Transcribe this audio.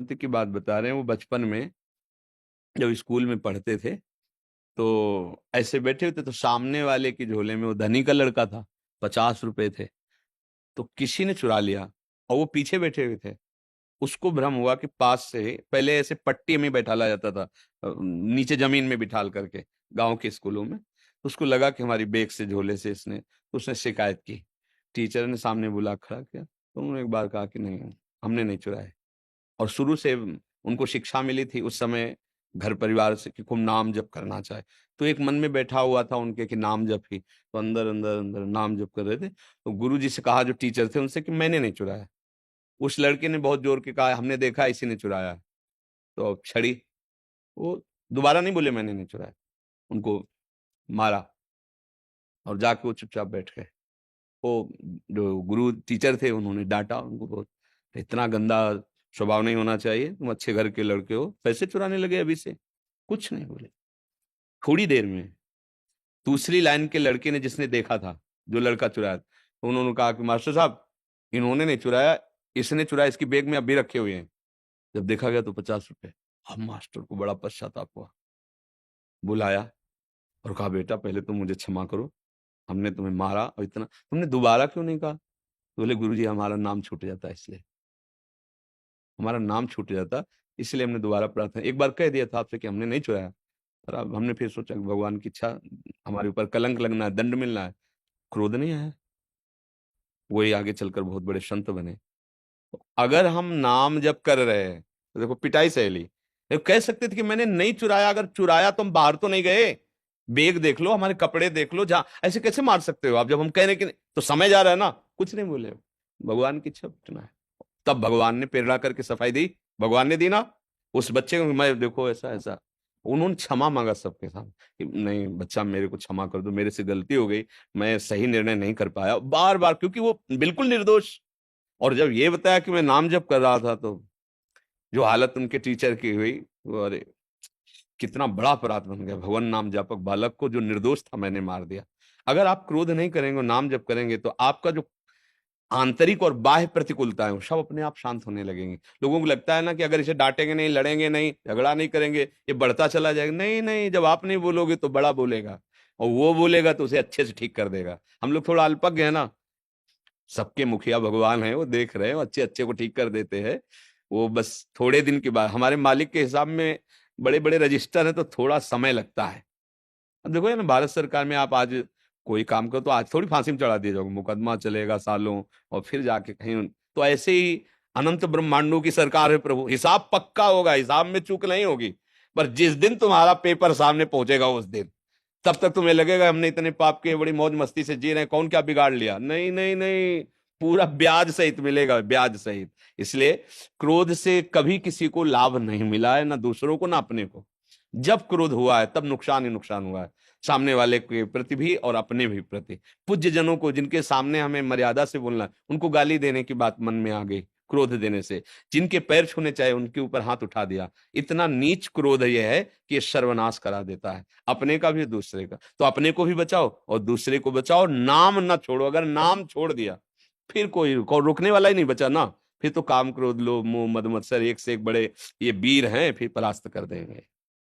अंत की बात बता रहे हैं। वो बचपन में जब स्कूल में पढ़ते थे तो ऐसे बैठे हुए थे, तो सामने वाले की झोले में, वो धनी का लड़का था, 50 रुपए थे। तो किसी ने चुरा लिया और वो पीछे बैठे हुए थे। उसको भ्रम हुआ कि पास से पहले ऐसे पट्टी में बैठाला जाता था, नीचे जमीन में बिठाल करके, गांव के स्कूलों में। तो उसको लगा कि हमारी बैग से, झोले से इसने, तो उसने शिकायत की। टीचर ने सामने बुला खड़ा किया, तो उन्होंने एक बार कहा कि नहीं, हमने नहीं चुराया। और शुरू से उनको शिक्षा मिली थी उस समय घर परिवार से कि खूब नाम जप करना चाहे। तो एक मन में बैठा हुआ था उनके कि नाम जप ही, तो अंदर अंदर अंदर नाम जप कर रहे थे। तो गुरु जी से कहा, जो टीचर थे उनसे, कि मैंने नहीं चुराया। उस लड़के ने बहुत जोर के कहा, हमने देखा इसी ने चुराया है। तो अब छड़ी, वो दोबारा नहीं बोले मैंने नहीं चुराया, उनको मारा और जाके वो चुपचाप बैठ गए। वो जो गुरु टीचर थे उन्होंने डांटा उनको बहुत, इतना गंदा स्वभाव नहीं होना चाहिए, तुम अच्छे घर के लड़के हो, पैसे चुराने लगे अभी से। कुछ नहीं बोले। थोड़ी देर में दूसरी लाइन के लड़के ने, जिसने देखा था जो लड़का चुराया, तो उन्होंने कहा कि मास्टर साहब, इन्होंने नहीं चुराया, इसने चुराया, इसकी बैग में अभी रखे हुए हैं। जब देखा गया तो 50 रुपए। अब मास्टर को बड़ा पश्चाताप हुआ, बुलाया और कहा, बेटा पहले तो मुझे क्षमा करो, हमने तुम्हें मारा और इतना, तुमने दोबारा क्यों नहीं कहा? तो बोले, गुरुजी हमारा नाम छूट जाता है, इसलिए हमारा नाम छूट जाता, इसलिए हमने दोबारा प्रार्थना, एक बार कह दिया था आपसे कि हमने नहीं चुराया, पर अब हमने फिर सोचा कि भगवान की इच्छा, हमारे ऊपर कलंक लगना है, दंड मिलना है, क्रोध नहीं आया। वही आगे चलकर बहुत बड़े संत बने। अगर हम नाम जप कर रहे हैं तो देखो पिटाई सहेली, देखो कह सकते थे कि मैंने नहीं चुराया, अगर चुराया तो हम बाहर तो नहीं गए, बैग देख लो, हमारे कपड़े देख लो, जहां, ऐसे कैसे मार सकते हो आप? जब हम कह रहे हैं कि तो समय जा रहा है ना, कुछ नहीं बोले। भगवान की इच्छा पिटना है। तब भगवान ने प्रेरणा करके सफाई दी, भगवान ने दी ना उस बच्चे को, मैं देखो ऐसा ऐसा, उन्होंने क्षमा मांगा सबके सामने कि नहीं बच्चा, मेरे को क्षमा कर दो, मेरे से गलती हो गई, मैं सही निर्णय नहीं कर पाया, बार बार, क्योंकि वो बिल्कुल निर्दोष। और जब ये बताया कि मैं नाम जप कर रहा था, तो जो हालत उनके टीचर की हुई, वो अरे कितना बड़ा अपराध बन गया, भगवान नाम जापक बालक को जो निर्दोष था मैंने मार दिया। अगर आप क्रोध नहीं करेंगे, नाम जप करेंगे, तो आपका जो आंतरिक और बाह्य प्रतिकूलता है, वो सब अपने आप शांत होने लगेंगे। लोगों को लगता है ना कि अगर इसे डांटेंगे नहीं, लड़ेंगे नहीं, झगड़ा नहीं करेंगे, ये बढ़ता चला जाएगा। नहीं नहीं, जब आप नहीं बोलोगे तो बड़ा बोलेगा, और वो बोलेगा तो उसे अच्छे से ठीक कर देगा। हम लोग थोड़ा अल्पज्ञ है ना, सबके मुखिया भगवान है, वो देख रहे हैं, वो अच्छे अच्छे को ठीक कर देते हैं। वो बस थोड़े दिन के बाद, हमारे मालिक के हिसाब में बड़े बड़े रजिस्टर है, तो थोड़ा समय लगता है। अब देखो ये ना, भारत सरकार में आप आज कोई काम करो तो आज थोड़ी फांसी में चढ़ा दिया जाओगे, मुकदमा चलेगा सालों, और फिर जाके कहीं। तो ऐसे ही अनंत ब्रह्मांडों की सरकार है प्रभु, हिसाब पक्का होगा, हिसाब में चूक नहीं होगी। पर जिस दिन तुम्हारा पेपर सामने पहुंचेगा, उस दिन, तब तक तुम्हें लगेगा हमने इतने पाप किए, बड़ी मौज मस्ती से जी रहे हैं, कौन क्या बिगाड़ लिया। नहीं नहीं नहीं, पूरा ब्याज सहित मिलेगा, ब्याज सहित। इसलिए क्रोध से कभी किसी को लाभ नहीं मिला है, ना दूसरों को ना अपने को। जब क्रोध हुआ है तब नुकसान ही नुकसान हुआ है, सामने वाले के प्रति भी और अपने भी प्रति। पूज्य जनों को, जिनके सामने हमें मर्यादा से बोलना है, उनको गाली देने की बात मन में आ गई क्रोध देने से। जिनके पैर छूने चाहे उनके ऊपर हाथ उठा दिया। इतना नीच क्रोध यह है कि ये सर्वनाश करा देता है, अपने का भी दूसरे का। तो अपने को भी बचाओ और दूसरे को बचाओ, नाम ना छोड़ो। अगर नाम छोड़ दिया, फिर कोई रोकने वाला ही नहीं बचा ना। फिर तो काम, क्रोध, लोभ, मोह, मद, मत्सर एक से एक बड़े ये वीर हैं, फिर परास्त कर देंगे।